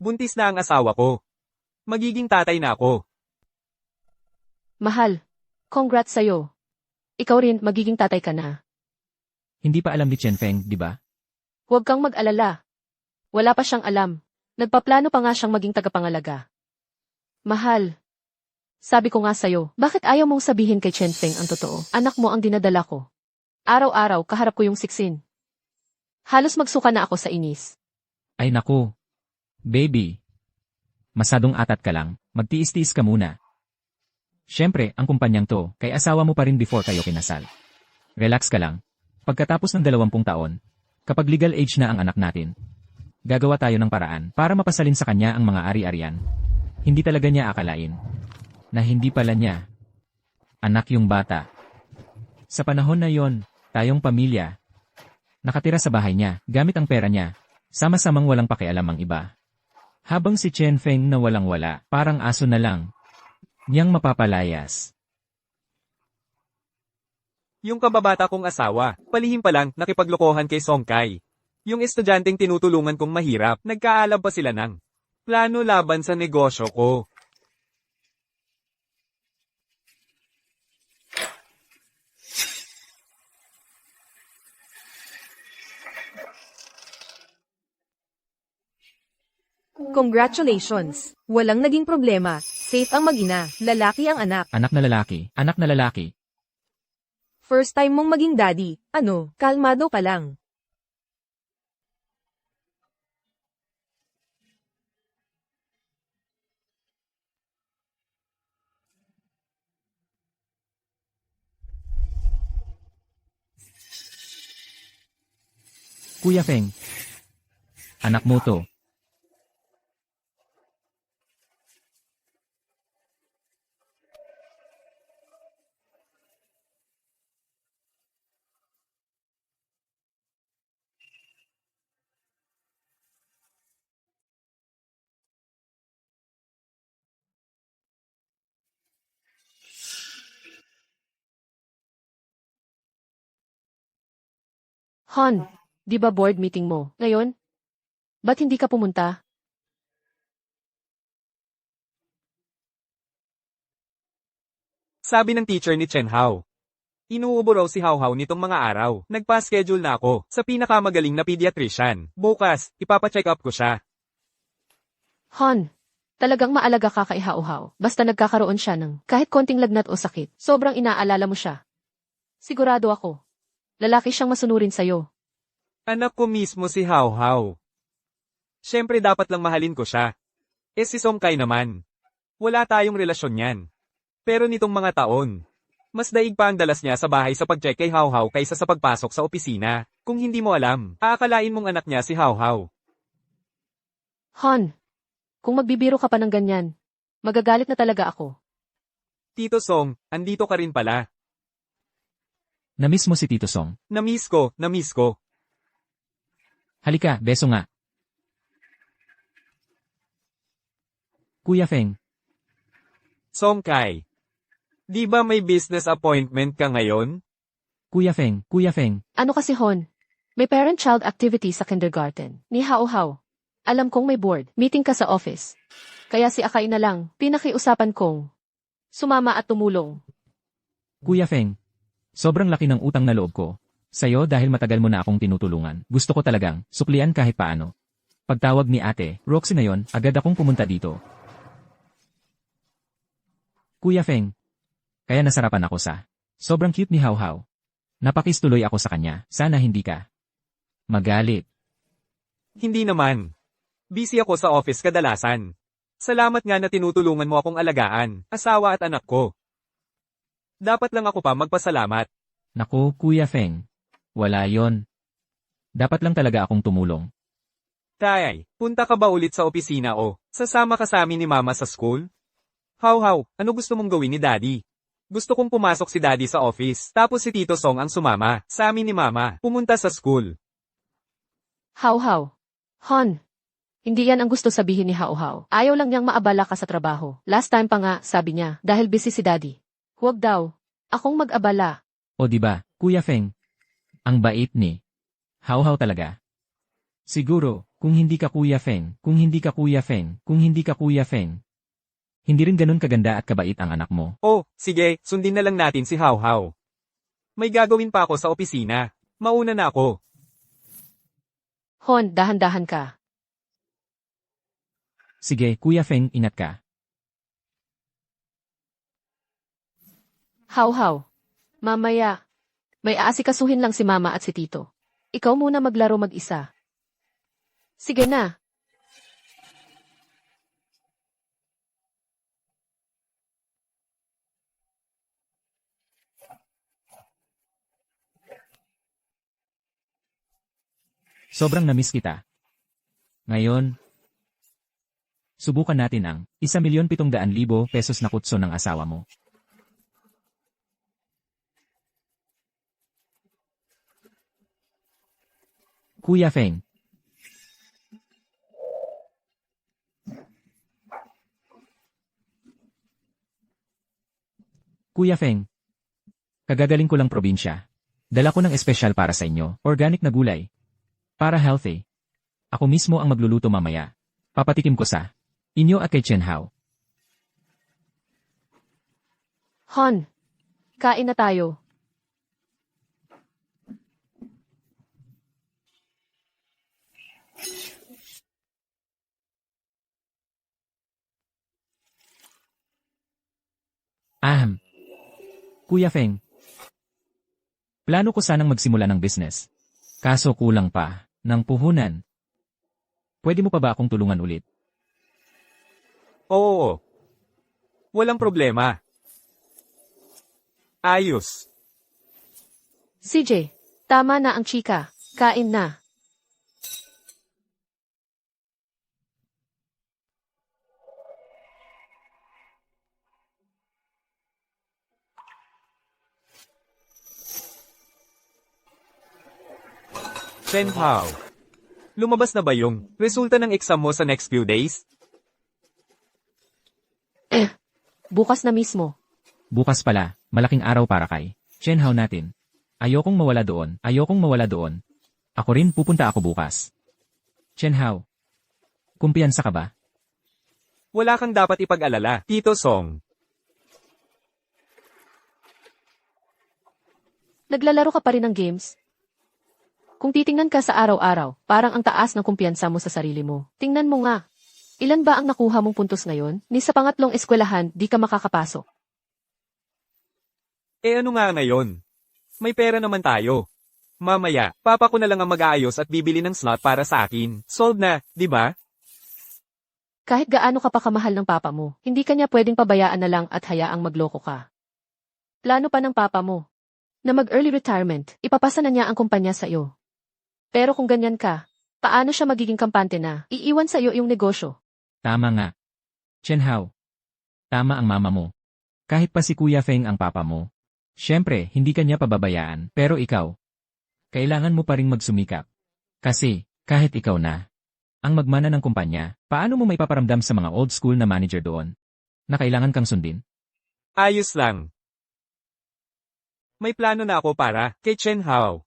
Buntis na ang asawa ko. Magiging tatay na ako. Mahal, congrats sa'yo. Ikaw rin, magiging tatay ka na. Hindi pa alam ni Chen Feng, di ba? Huwag kang mag-alala. Wala pa siyang alam. Nagpaplano pa nga siyang maging tagapangalaga. Mahal, sabi ko nga sa'yo, bakit ayaw mong sabihin kay Chen Feng ang totoo? Anak mo ang dinadala ko. Araw-araw, kaharap ko yung siksin. Halos magsuka na ako sa inis. Ay naku. Baby. Masadong atat ka lang, magtiis-tiis ka muna. Siyempre, ang kumpanyang to, kay asawa mo pa rin before kayo kinasal. Relax ka lang. Pagkatapos ng 20 taon, kapag legal age na ang anak natin, gagawa tayo ng paraan para mapasalin sa kanya ang mga ari-arian. Hindi talaga niya akalain na hindi pala niya anak yung bata. Sa panahon na yon, tayong pamilya, nakatira sa bahay niya, gamit ang pera niya, sama-samang walang pakialam ang iba. Habang si Chen Feng na walang-wala, parang aso na lang, niyang mapapalayas. Yung kababata kong asawa, palihim pa lang nakipaglokohan kay Song Kai. Yung estudyanteng tinutulungan kong mahirap, nagkaalam pa sila ng plano laban sa negosyo ko. Congratulations! Walang naging problema. Safe ang mag-ina. Lalaki ang anak. Anak na lalaki, anak na lalaki. First time mong maging daddy. Ano, kalmado ka lang. Kuya Feng. Anak mo to. Han, di ba board meeting mo ngayon? Ba't hindi ka pumunta? Sabi ng teacher ni Chen Hao. Inuubo raw si Hao Hao nitong mga araw. Nagpa-schedule na ako sa pinakamagaling na pediatrician. Bukas, ipapacheck up ko siya. Han, talagang maalaga ka kay Hao-Hao. Basta nagkakaroon siya ng kahit konting lagnat o sakit, sobrang inaalala mo siya. Sigurado ako. Lalaki siyang masunurin sa'yo. Anak ko mismo si Hao Hao. Siyempre dapat lang mahalin ko siya. Si Song Kai naman. Wala tayong relasyon yan. Pero nitong mga taon, mas daig pa ang dalas niya sa bahay sa pag-check kay Hao Hao kaysa sa pagpasok sa opisina. Kung hindi mo alam, aakalain mong anak niya si Hao Hao. Han, kung magbibiro ka pa ng ganyan, magagalit na talaga ako. Tito Song, andito ka rin pala. Namiss mo si Tito Song. Namiss ko, namiss ko. Halika, beso nga. Kuya Feng. Song Kai. Di ba may business appointment ka ngayon? Kuya Feng, Kuya Feng. Ano kasi Hon? May parent-child activity sa kindergarten ni Hao-Hao. Alam kong may board, meeting ka sa office. Kaya si Akay na lang, pinakiusapan kong sumama at tumulong. Kuya Feng. Sobrang laki ng utang na loob ko sa'yo dahil matagal mo na akong tinutulungan. Gusto ko talagang suklian kahit paano. Pagtawag ni ate, Roxy na yon, agad akong pumunta dito. Kuya Feng. Kaya nasarapan ako sa sobrang cute ni Hao Hao. Napakistuloy ako sa kanya. Sana hindi ka magalit. Hindi naman. Busy ako sa office kadalasan. Salamat nga na tinutulungan mo akong alagaan, asawa at anak ko. Dapat lang ako pa magpasalamat. Naku, Kuya Feng. Wala yon. Dapat lang talaga akong tumulong. Tay, punta ka ba ulit sa opisina o sasama ka sa amin ni Mama sa school? Hao, ano gusto mong gawin ni Daddy? Gusto kong pumasok si Daddy sa office, tapos si Tito Song ang sumama sa amin ni Mama, pumunta sa school. Hao-Hao. Han, hindi yan ang gusto sabihin ni Hao-Hao. Ayaw lang niyang maabala ka sa trabaho. Last time pa nga, sabi niya, dahil busy si Daddy. Huwag daw. Akong mag-abala. O diba, Kuya Feng? Ang bait ni Hao Hao talaga. Siguro, kung hindi ka Kuya Feng, kung hindi ka Kuya Feng, kung hindi ka Kuya Feng. Hindi rin ganun kaganda at kabait ang anak mo. Oh, sige, sundin na lang natin si How How. May gagawin pa ako sa opisina. Mauna na ako. Hon, dahan-dahan ka. Sige, Kuya Feng, ingat ka. How. Mamaya. May aasikasuhin lang si mama at si tito. Ikaw muna maglaro mag-isa. Sige na. Sobrang namiss kita. Ngayon, subukan natin ang 1,700,000 pesos na kutso ng asawa mo. Kuya Feng. Kuya Feng. Kagagaling ko lang probinsya. Dala ko ng espesyal para sa inyo, organic na gulay. Para healthy. Ako mismo ang magluluto mamaya. Papatikim ko sa inyo at kay Chen Hao. Hon, kain na tayo. Kuya Feng. Plano ko sanang magsimula ng business. Kaso kulang pa ng puhunan. Pwede mo pa ba akong tulungan ulit? Oo. Walang problema. Ayos. CJ, tama na ang chika. Kain na. Chen Hao. Lumabas na ba yung resulta ng exam mo sa next few days? Bukas na mismo. Bukas pala, malaking araw para kay Chen Hao natin. Ayokong mawala doon. Ako rin pupunta ako bukas. Chen Hao. Kumpiyansa ka ba? Wala kang dapat ipag-alala, Tito Song. Naglalaro ka pa rin ng games? Kung titingnan ka sa araw-araw, parang ang taas ng kumpiyansa mo sa sarili mo. Tingnan mo nga. Ilan ba ang nakuha mong puntos ngayon? Ni sa pangatlong eskwelahan, di ka makakapasok. Eh ano nga ngayon? May pera naman tayo. Mamaya, papa ko na lang ang mag-aayos at bibili ng slot para sa akin. Solved na, di ba? Kahit gaano ka pa kamahal ng papa mo, hindi kanya pwedeng pabayaan na lang at hayaang magloko ka. Plano pa ng papa mo na mag-early retirement, ipapasa na niya ang kumpanya sa iyo. Pero kung ganyan ka, paano siya magiging kampante na iiwan sa iyo yung negosyo? Tama nga. Chen Hao. Tama ang mama mo. Kahit pa si Kuya Feng ang papa mo. Siyempre, hindi kanya pababayaan, pero ikaw. Kailangan mo pa ring magsumikap. Kasi, kahit ikaw na ang magmana ng kumpanya, paano mo maipaparamdam sa mga old school na manager doon na kailangan kang sundin? Ayos lang. May plano na ako para kay Chen Hao.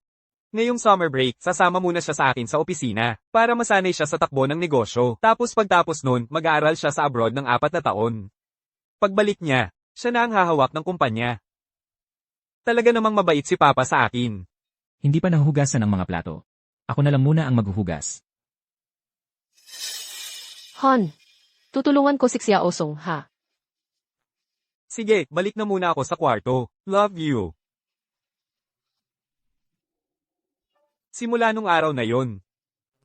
Ngayong summer break, sasama muna siya sa akin sa opisina para masanay siya sa takbo ng negosyo. Tapos pagtapos nun, mag-aaral siya sa abroad ng 4 na taon. Pagbalik niya, siya na ang hahawak ng kumpanya. Talaga namang mabait si Papa sa akin. Hindi pa nahuhugasan ang mga plato. Ako na lang muna ang maghuhugas. Hon, tutulungan ko si Xia Osong, ha? Sige, balik na muna ako sa kwarto. Love you. Simula nung araw na yon,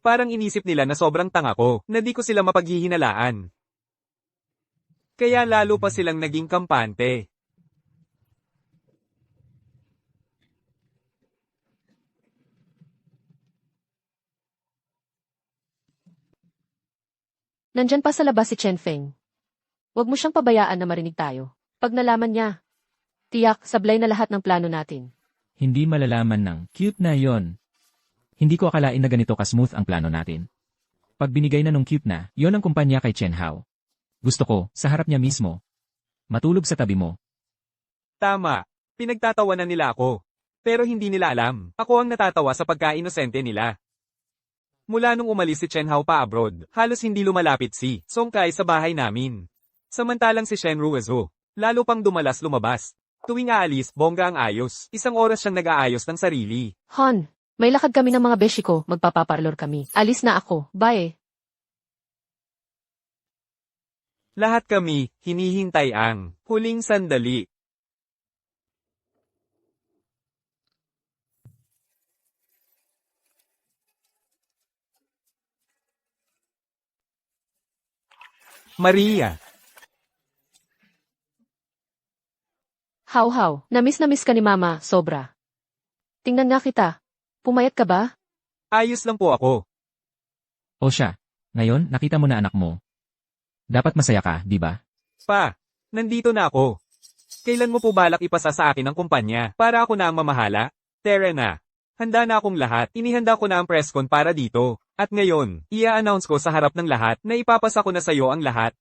parang inisip nila na sobrang tanga ko, na di ko sila mapaghihinalaan. Kaya lalo pa silang naging kampante. Nandyan pa sa labas si Chen Feng. Huwag mo siyang pabayaan na marinig tayo. Pag nalaman niya, tiyak, sablay na lahat ng plano natin. Hindi malalaman ng cute na yon. Hindi ko akalain na ganito ka-smooth ang plano natin. Pag binigay na nung cute na, yon ang kumpanya kay Chen Hao. Gusto ko, sa harap niya mismo. Matulog sa tabi mo. Tama, pinagtatawanan nila ako. Pero hindi nila alam, ako ang natatawa sa pagka-inosente nila. Mula nung umalis si Chen Hao pa abroad, halos hindi lumalapit si Song Kai sa bahay namin. Samantalang si Shen Ruizu, lalo pang dumalas lumabas. Tuwing aalis, bongga ang ayos. Isang oras siyang nag-aayos ng sarili. Han, may lakad kami ng mga beshi ko, magpapaparlor kami. Alis na ako, bye. Lahat kami, hinihintay ang huling sandali. Maria. How, na miss ka ni mama, sobra. Tingnan nga kita. Pumayat ka ba? Ayos lang po ako. O siya, ngayon nakita mo na anak mo. Dapat masaya ka, di ba? Pa, nandito na ako. Kailan mo po balak ipasa sa akin ang kumpanya para ako na ang mamahala? Tara na. Handa na akong lahat. Inihanda ko na ang presscon para dito. At ngayon, i-announce ko sa harap ng lahat na ipapasa ko na sa'yo ang lahat.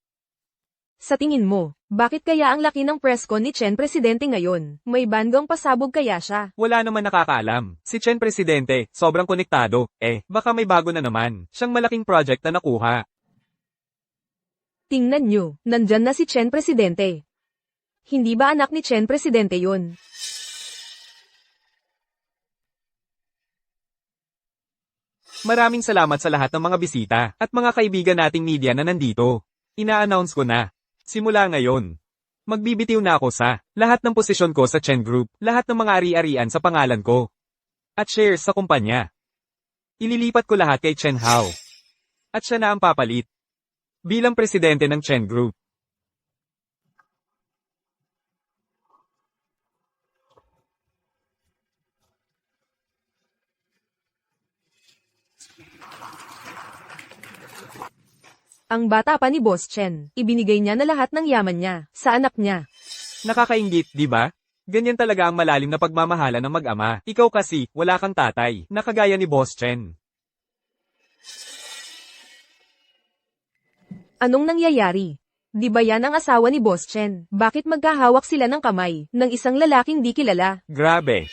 Sa tingin mo, bakit kaya ang laki ng presscon ni Chen Presidente ngayon? May bandang pasabog kaya siya? Wala naman nakakaalam. Si Chen Presidente, sobrang konektado. Baka may bago na naman. Siyang malaking project na nakuha. Tingnan nyo, nandyan na si Chen Presidente. Hindi ba anak ni Chen Presidente yun? Maraming salamat sa lahat ng mga bisita at mga kaibigan nating media na nandito. Ina-announce ko na. Simula ngayon. Magbibitiw na ako sa lahat ng posisyon ko sa Chen Group, lahat ng mga ari-arian sa pangalan ko. At shares sa kumpanya. Ililipat ko lahat kay Chen Hao. At siya na ang papalit. Bilang presidente ng Chen Group. Ang bata pa ni Boss Chen, ibinigay niya na lahat ng yaman niya sa anak niya. Nakakaingit, di ba? Ganyan talaga ang malalim na pagmamahala ng mag-ama. Ikaw kasi, wala kang tatay, na kagaya ni Boss Chen. Anong nangyayari? Di ba yan ang asawa ni Boss Chen? Bakit magkahawak sila ng kamay ng isang lalaking di kilala? Grabe.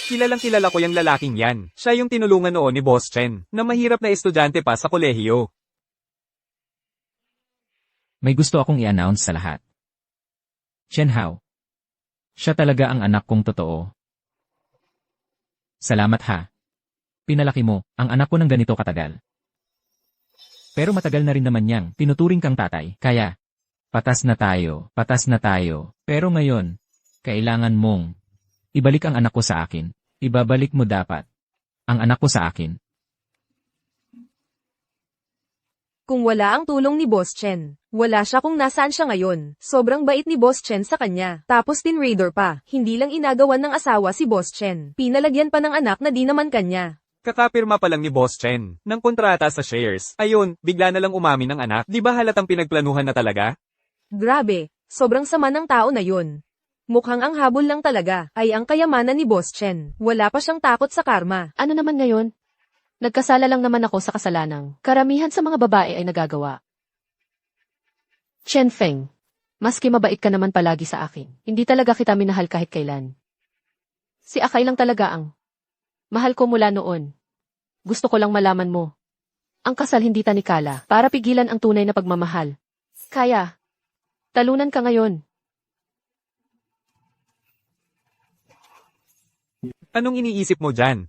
Kilalang kilala ko yung lalaking yan. Siya yung tinulungan noon ni Boss Chen, na mahirap na estudyante pa sa kolehiyo. May gusto akong i-announce sa lahat. Chen Hao. Siya talaga ang anak kong totoo. Salamat ha. Pinalaki mo ang anak ko ng ganito katagal. Pero matagal na rin naman niyang tinuturing kang tatay. Kaya, patas na tayo. Pero ngayon, kailangan mong ibalik ang anak ko sa akin. Ibabalik mo dapat ang anak ko sa akin. Kung wala ang tulong ni Boss Chen, wala siya kung nasaan siya ngayon. Sobrang bait ni Boss Chen sa kanya. Tapos tin raider pa, hindi lang inagawan ng asawa si Boss Chen. Pinalagyan pa ng anak na di naman kanya. Kakapirma pa lang ni Boss Chen ng kontrata sa shares. Ayun, bigla na lang umamin ng anak. Di ba halatang pinagplanuhan na talaga? Grabe, sobrang sama ng tao na yun. Mukhang ang habol lang talaga ay ang kayamanan ni Boss Chen. Wala pa siyang takot sa karma. Ano naman ngayon? Nagkasala lang naman ako sa kasalanang karamihan sa mga babae ay nagagawa. Chen Feng, maski mabait ka naman palagi sa akin, hindi talaga kita minahal kahit kailan. Si Akay lang talaga ang mahal ko mula noon. Gusto ko lang malaman mo. Ang kasal hindi tanikala para pigilan ang tunay na pagmamahal. Kaya, talunan ka ngayon. Anong iniisip mo dyan?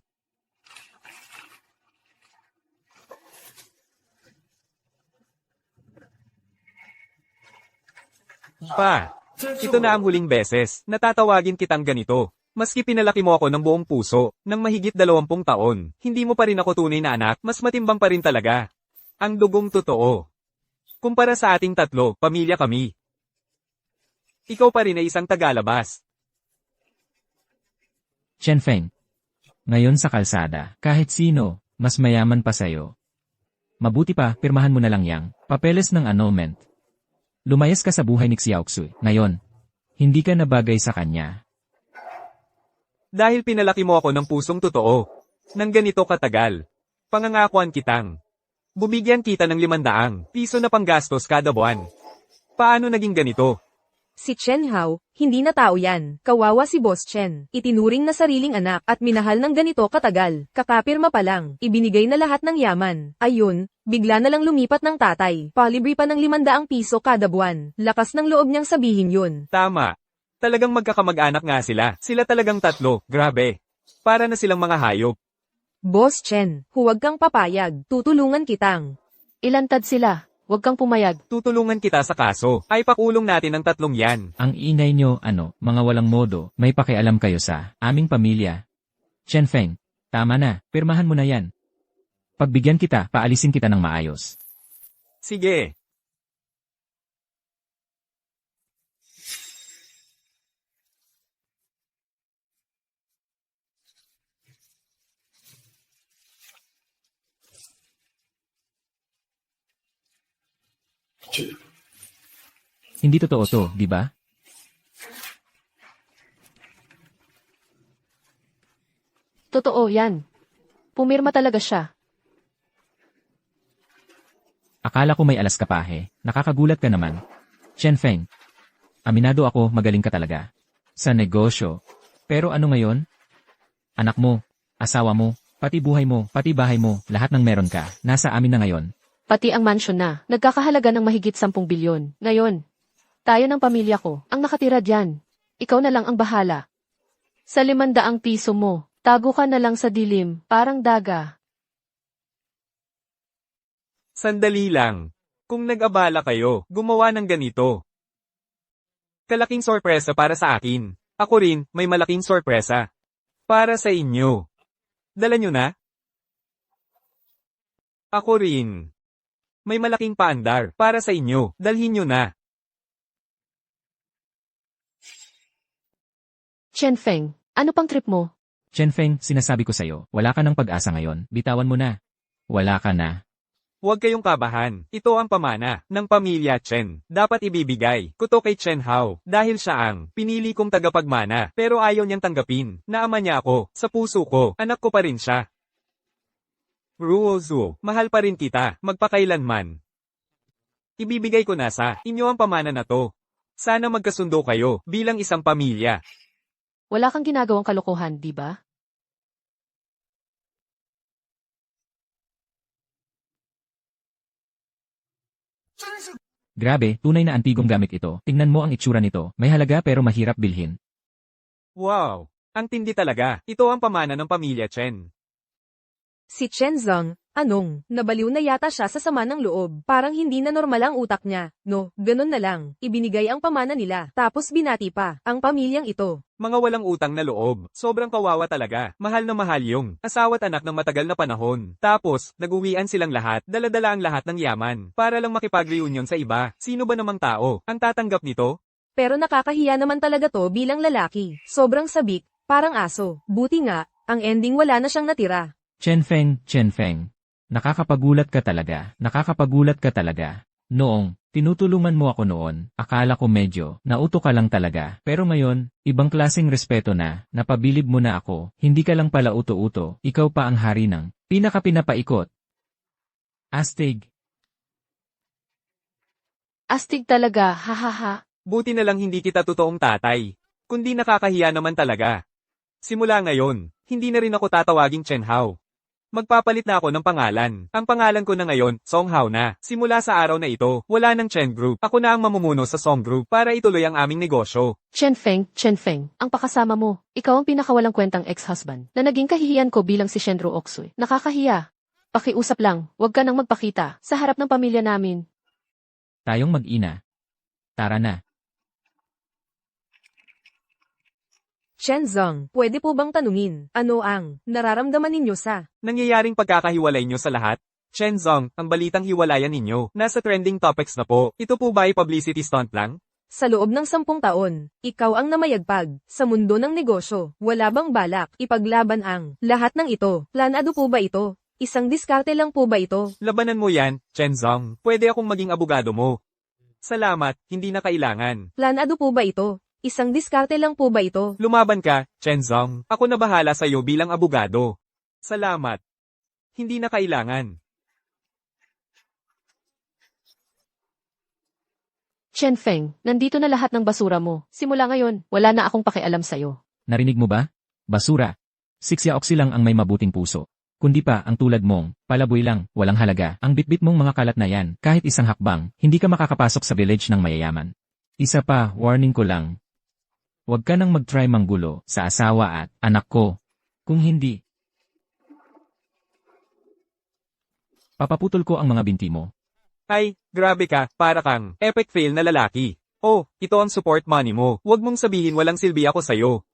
Pa, ito na ang huling beses, natatawagin kitang ganito. Maski pinalaki mo ako ng buong puso, ng mahigit 20 taon, hindi mo pa rin ako tunay na anak, mas matimbang pa rin talaga. Ang dugong totoo. Kumpara sa ating tatlo, pamilya kami. Ikaw pa rin ay isang tagalabas. Chen Feng. Ngayon sa kalsada, kahit sino, mas mayaman pa sa'yo. Mabuti pa, pirmahan mo na lang yang papeles ng annulment. Lumayas ka sa buhay ni Xiaoxui. Ngayon, hindi ka nabagay sa kanya. Dahil pinalaki mo ako ng pusong totoo. Nang ganito katagal. Pangangakuan kitang. Bumigyan kita ng 500 piso na panggastos kada buwan. Paano naging ganito? Si Chen Hao, hindi na tao yan. Kawawa si Boss Chen. Itinuring na sariling anak at minahal ng ganito katagal. Kakapirma pa lang, ibinigay na lahat ng yaman. Ayun, bigla na lang lumipat ng tatay. Palibre pa ng 500 piso kada buwan. Lakas ng loob niyang sabihin yun. Tama. Talagang magkakamag-anak nga sila. Sila talagang tatlo. Grabe. Para na silang mga hayop. Boss Chen, huwag kang papayag. Tutulungan kitang. Ilantad sila. Huwag kang pumayag. Tutulungan kita sa kaso. Ay pakulong natin ang tatlong yan. Ang ingay nyo, mga walang modo, may pakialam kayo sa aming pamilya. Chen Feng, tama na, pirmahan mo na yan. Pagbigyan kita, paalisin kita ng maayos. Sige. Hindi totoo to, di ba? Totoo yan. Pumirma talaga siya. Akala ko may alas ka pa nakakagulat ka naman. Chen Feng, aminado ako magaling ka talaga. Sa negosyo. Pero ano ngayon? Anak mo, asawa mo, pati buhay mo, pati bahay mo, lahat ng meron ka, nasa amin na ngayon. Pati ang mansion na. Nagkakahalaga ng mahigit 10 bilyon. Ngayon, tayo ng pamilya ko, ang nakatira diyan. Ikaw na lang ang bahala. Sa 500 piso mo, tago ka na lang sa dilim, parang daga. Sandali lang. Kung nag-abala kayo, gumawa ng ganito. Kalaking sorpresa para sa akin. Ako rin, may malaking sorpresa. Para sa inyo. Dala nyo na? Ako rin. May malaking paandar para sa inyo. Dalhin nyo na. Chen Feng, ano pang trip mo? Chen Feng, sinasabi ko sa'yo, wala ka ng pag-asa ngayon, bitawan mo na. Wala ka na. Huwag kayong kabahan. Ito ang pamana ng pamilya Chen. Dapat ibibigay ko to kay Chen Hao dahil siya ang pinili kong tagapagmana pero ayaw niyang tanggapin na ama niya ako. Sa puso ko, anak ko pa rin siya. Ruozu, mahal pa rin kita, magpakailanman. Ibibigay ko na sa inyo ang pamana na to. Sana magkasundo kayo bilang isang pamilya. Wala kang ginagawang kalokohan, di ba? Grabe, tunay na antigong gamit ito. Tingnan mo ang itsura nito, may halaga pero mahirap bilhin. Wow, ang tindi talaga. Ito ang pamana ng pamilya Chen. Si Chen Zeng, nabaliw na yata siya sa sama ng loob. Parang hindi na normal ang utak niya. No, ganun na lang. Ibinigay ang pamana nila. Tapos binati pa, ang pamilyang ito. Mga walang utang na loob. Sobrang kawawa talaga. Mahal na mahal yung asawa't anak ng matagal na panahon. Tapos, nag-uwian silang lahat, dala-dala ang lahat ng yaman. Para lang makipag-reunion sa iba. Sino ba namang tao ang tatanggap nito? Pero nakakahiya naman talaga to bilang lalaki. Sobrang sabik, parang aso. Buti nga, ang ending wala na siyang natira. Chen Feng, nakakapagulat ka talaga. Noong, tinutulungan mo ako noon, akala ko medyo, nauto ka lang talaga. Pero ngayon, ibang klaseng respeto na, napabilib mo na ako, hindi ka lang pala uto-uto, ikaw pa ang hari ng pinaka-pinapaikot. Astig. Astig talaga, hahaha. Buti na lang hindi kita totoong tatay. Kundi nakakahiya naman talaga. Simula ngayon, hindi na rin ako tatawaging Chen Hao. Magpapalit na ako ng pangalan. Ang pangalan ko na ngayon, Song Hao na. Simula sa araw na ito, wala ng Chen Group. Ako na ang mamumuno sa Song Group para ituloy ang aming negosyo. Chen Feng, ang pakasama mo. Ikaw ang pinakawalang kwentang ex-husband na naging kahihiyan ko bilang si Shenro Oksui. Nakakahiya. Pakiusap lang, huwag ka nang magpakita sa harap ng pamilya namin. Tayong mag-ina. Tara na. Chen Zeng, pwede po bang tanungin, ano ang nararamdaman ninyo sa Nangyayaring pagkakahiwalay nyo sa lahat? Chen Zong, ang balitang hiwalayan ninyo, nasa trending topics na po. Ito po ba ay publicity stunt lang? sa loob ng 10 taon, ikaw ang namayagpag sa mundo ng negosyo? Wala bang balak ipaglaban ang lahat ng ito? Planado po ba ito? Isang diskarte lang po ba ito? Labanan mo yan, Chen Zong. Pwede akong maging abogado mo. Salamat, hindi na kailangan. Planado po ba ito? Isang diskarte lang po ba ito? Lumaban ka, Chen Zong. Ako na bahala sa'yo bilang abogado. Salamat. Hindi na kailangan. Chen Feng, nandito na lahat ng basura mo. Simula ngayon, wala na akong pakialam sa'yo. Narinig mo ba? Basura. Si Xiaoxi lang ang may mabuting puso. Kundi pa ang tulad mong, palaboy lang, walang halaga. Ang bitbit mong mga kalat na yan, kahit isang hakbang, hindi ka makakapasok sa village ng mayayaman. Isa pa, warning ko lang. Huwag ka nang mag-try manggulo sa asawa at anak ko. Kung hindi, papaputol ko ang mga binti mo. Ay, grabe ka, para kang epic fail na lalaki. Oh, ito ang support money mo. Huwag mong sabihin walang silbi ako sa'yo.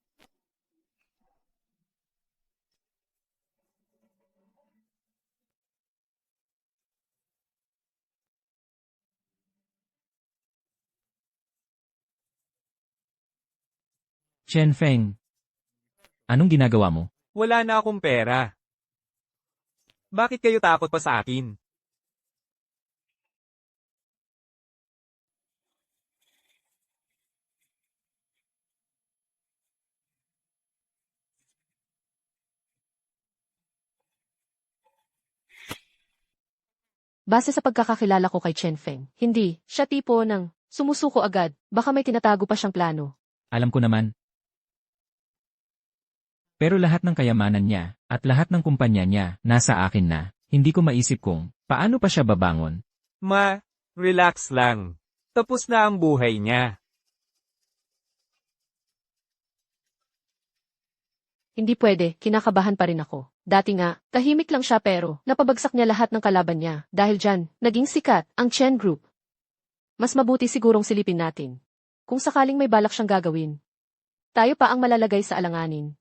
Chen Feng, anong ginagawa mo? Wala na akong pera. Bakit kayo takot pa sa akin? Base sa pagkakakilala ko kay Chen Feng, hindi, siya tipo ng sumusuko agad, baka may tinatago pa siyang plano. Alam ko naman. Pero lahat ng kayamanan niya, at lahat ng kumpanya niya, nasa akin na. Hindi ko maisip kung, paano pa siya babangon. Relax lang. Tapos na ang buhay niya. Hindi pwede, kinakabahan pa rin ako. Dati nga, tahimik lang siya pero, napabagsak niya lahat ng kalaban niya. Dahil dyan, naging sikat, ang Chen Group. Mas mabuti sigurong silipin natin. Kung sakaling may balak siyang gagawin. Tayo pa ang malalagay sa alanganin.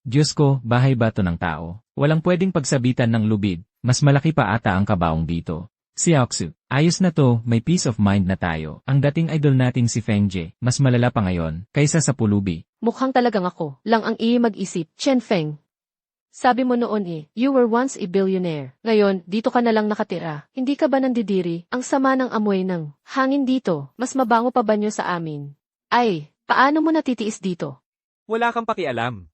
Diyos ko, bahay ba to ng tao? Walang pwedeng pagsabitan ng lubid, mas malaki pa ata ang kabaong dito. Xiaoxu, ayos na to, may peace of mind na tayo. Ang dating idol nating si Fengje, mas malala pa ngayon, kaysa sa pulubi. Mukhang talagang ako, lang ang mag-isip, Chen Feng. Sabi mo noon you were once a billionaire. Ngayon, dito ka na lang nakatira. Hindi ka ba nandidiri? Ang sama ng amoy ng hangin dito, mas mabango pa ba nyo sa amin? Ay, paano mo natitiis dito? Wala kang pakialam.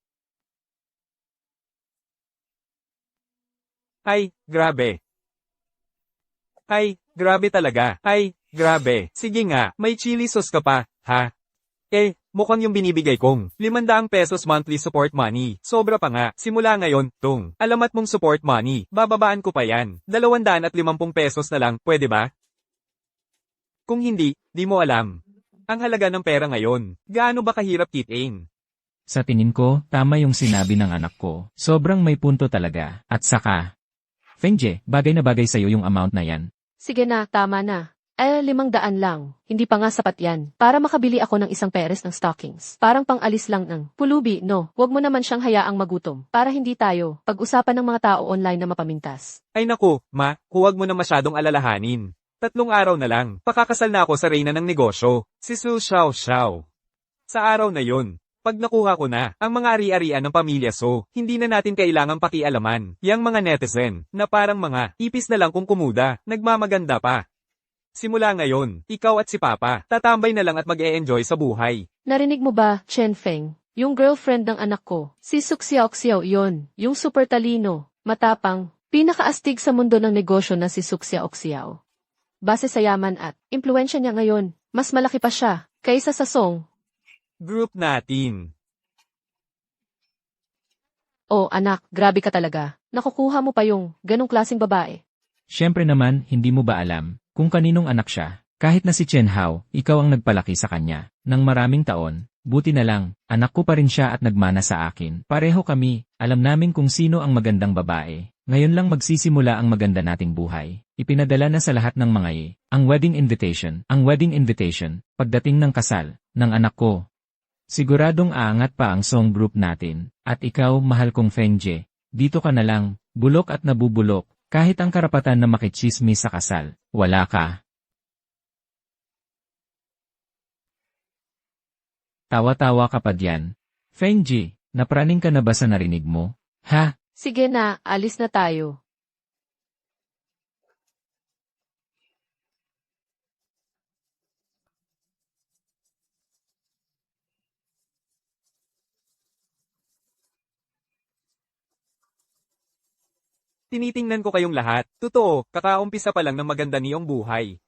Ay, grabe. Ay, grabe talaga. Ay, grabe. Sige nga, may chili sauce ka pa, ha? Mukhang yung binibigay kong 500 pesos monthly support money. Sobra pa nga. Simula ngayon, alamat mong support money. Bababaan ko pa yan. 250 pesos na lang, pwede ba? Kung hindi, di mo alam. Ang halaga ng pera ngayon. Gaano ba kahirap kitain? Sa tingin ko, tama yung sinabi ng anak ko. Sobrang may punto talaga. At saka, Fengje, bagay na bagay sa'yo yung amount na yan. Sige na, tama na. 500 lang. Hindi pa nga sapat yan. Para makabili ako ng isang peres ng stockings. Parang pang-alis lang ng pulubi, no? Huwag mo naman siyang hayaang magutom. Para hindi tayo pag-usapan ng mga tao online na mapamintas. Ay naku, huwag mo na masyadong alalahanin. 3 araw na lang, pakakasal na ako sa reyna ng negosyo, si Su Xiao Xiao. Sa araw na yun, pag nakuha ko na ang mga ari-arian ng pamilya hindi na natin kailangang pakialaman. Yang mga netizen, na parang mga ipis na lang kung kumuda, nagmamaganda pa. Simula ngayon, ikaw at si Papa, tatambay na lang at mag-e-enjoy sa buhay. Narinig mo ba, Chen Feng? Yung girlfriend ng anak ko, si Su Xiaoxiao yon, yung super talino, matapang, pinakaastig sa mundo ng negosyo na si Su Xiaoxiao. Base sa yaman at impluensya niya ngayon, mas malaki pa siya kaysa sa Song. Group natin. Oh anak, grabe ka talaga. Nakukuha mo pa yung ganong klaseng babae. Siyempre naman, hindi mo ba alam kung kaninong anak siya? Kahit na si Chen Hao, ikaw ang nagpalaki sa kanya. Nang maraming taon, buti na lang, anak ko pa rin siya at nagmana sa akin. Pareho kami, alam namin kung sino ang magandang babae. Ngayon lang magsisimula ang maganda nating buhay. Ipinadala na sa lahat ng mga ang wedding invitation, pagdating ng kasal, ng anak ko. Siguradong aangat pa ang song group natin, at ikaw, mahal kong Fengje, dito ka na lang, bulok at nabubulok, kahit ang karapatan na makichismis sa kasal, wala ka. Tawa-tawa ka pa diyan. Fengje, napraning ka na ba sa narinig mo? Ha? Sige na, alis na tayo. Tinitingnan ko kayong lahat. Totoo, kakaumpisa pa lang ng maganda niyong buhay.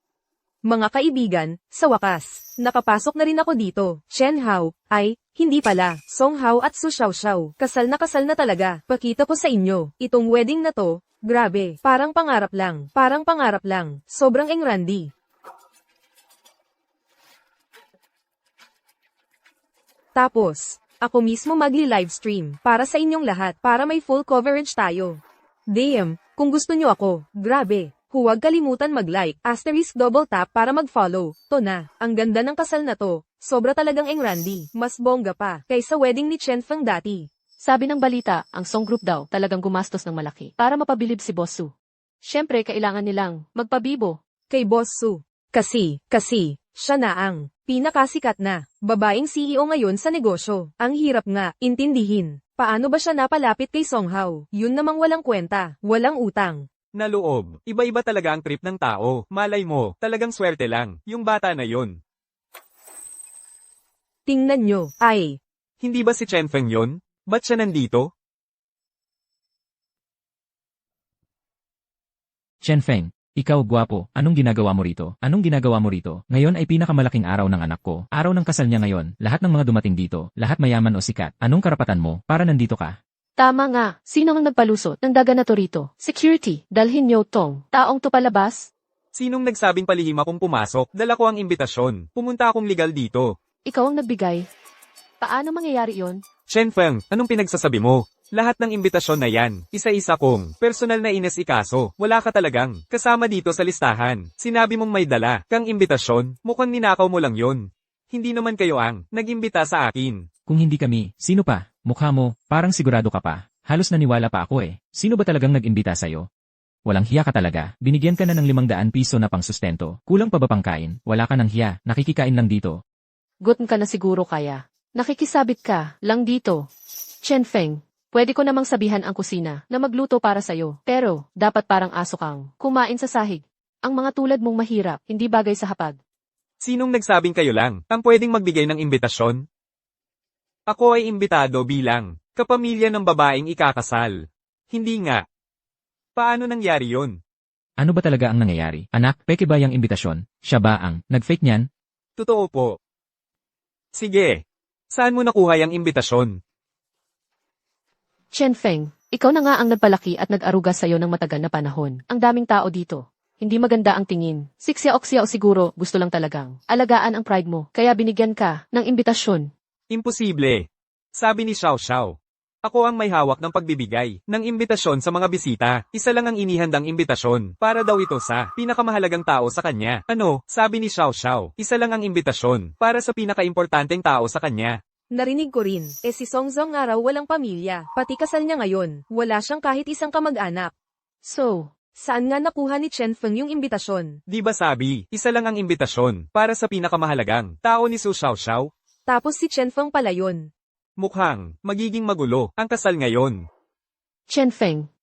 Mga kaibigan, sa wakas, nakapasok na rin ako dito. Chen Hao, ay, hindi pala. Song Hao at Su Xiaoxiao, kasal na talaga. Pakita ko sa inyo, itong wedding na to, grabe, parang pangarap lang, sobrang engrandi. Tapos, ako mismo magli-livestream, para sa inyong lahat, para may full coverage tayo. Damn, kung gusto nyo ako, grabe. Huwag kalimutan mag-like, double tap para mag-follow. To na, ang ganda ng kasal na to. Sobra talagang engrandi. Mas bongga pa, kaysa wedding ni Chen Feng dati. Sabi ng balita, ang Song Group daw talagang gumastos ng malaki para mapabilib si Boss Su. Siyempre, kailangan nilang magpabibo. Kay Boss Su. Kasi, siya na ang pinakasikat na babaeng CEO ngayon sa negosyo. Ang hirap nga, intindihin. Paano ba siya napalapit kay Song Hao? Yun namang walang kwenta, walang utang. Na loob, iba-iba talaga ang trip ng tao. Malay mo, talagang swerte lang. Yung bata na yun. Tingnan nyo, ay, Hindi ba si Chen Feng yun? Ba't siya nandito? Chen Feng, ikaw gwapo, anong ginagawa mo rito? Anong ginagawa mo rito? Ngayon ay pinakamalaking araw ng anak ko. Araw ng kasal niya ngayon. Lahat ng mga dumating dito, lahat mayaman o sikat. Anong karapatan mo para nandito ka? Tama nga, sino ang nagpalusot ng daga na to rito? Security, dalhin niyo tong taong to palabas. Sinong nagsabing palihim akong pumasok? Dala ko ang imbitasyon. Pumunta akong legal dito. Ikaw ang nagbigay. Paano mangyayari yon? Chen Feng, anong pinagsasabi mo? Lahat ng imbitasyon na yan, isa-isa kong personal na inesikaso. Wala ka talagang kasama dito sa listahan. Sinabi mong may dala kang imbitasyon, mukhang ninakaw mo lang yon. Hindi naman kayo ang nag-imbita sa akin. Kung hindi kami, sino pa? Mukha mo, parang sigurado ka pa. Halos naniwala pa ako eh. Sino ba talagang nag-imbita sa'yo? Walang hiya ka talaga. Binigyan ka na ng 500 piso na pang sustento. Kulang pa ba pang kain? Wala ka ng hiya. Nakikikain lang dito. Gutom ka na siguro kaya. Nakikisabit ka lang dito. Chen Feng, pwede ko namang sabihan ang kusina na magluto para sa'yo. Pero, dapat parang aso kang kumain sa sahig. Ang mga tulad mong mahirap, hindi bagay sa hapag. Sinong nagsabing kayo lang ang pwedeng magbigay ng imbitasyon? Ako ay imbitado bilang kapamilya ng babaeng ikakasal. Hindi nga. Paano nangyari yon? Ano ba talaga ang nangyayari? Anak, peke ba yung imbitasyon? Siya ba ang nag-fake niyan? Totoo po. Sige. Saan mo nakuha yung imbitasyon? Chen Feng, ikaw na nga ang nagpalaki at nag-aruga sa'yo ng matagal na panahon. Ang daming tao dito. Hindi maganda ang tingin. Siksya-oksya o siguro gusto lang talagang alagaan ang pride mo. Kaya binigyan ka ng imbitasyon. Imposible. Sabi ni Xiao Xiao. Ako ang may hawak ng pagbibigay ng imbitasyon sa mga bisita. Isa lang ang inihandang imbitasyon para daw ito sa pinakamahalagang tao sa kanya. Ano? Sabi ni Xiao Xiao. Isa lang ang imbitasyon para sa pinakaimportanteng tao sa kanya. narinig ko rin, si Song Zong nga raw walang pamilya, pati kasal niya ngayon, wala siyang kahit isang kamag-anak. So, Saan nga nakuha ni Chen Feng yung imbitasyon? Di ba sabi, isa lang ang imbitasyon para sa pinakamahalagang tao ni Su Xiaoxiao? Tapos si Chen Feng pala yun. Mukhang magiging magulo ang kasal ngayon. Chen Feng,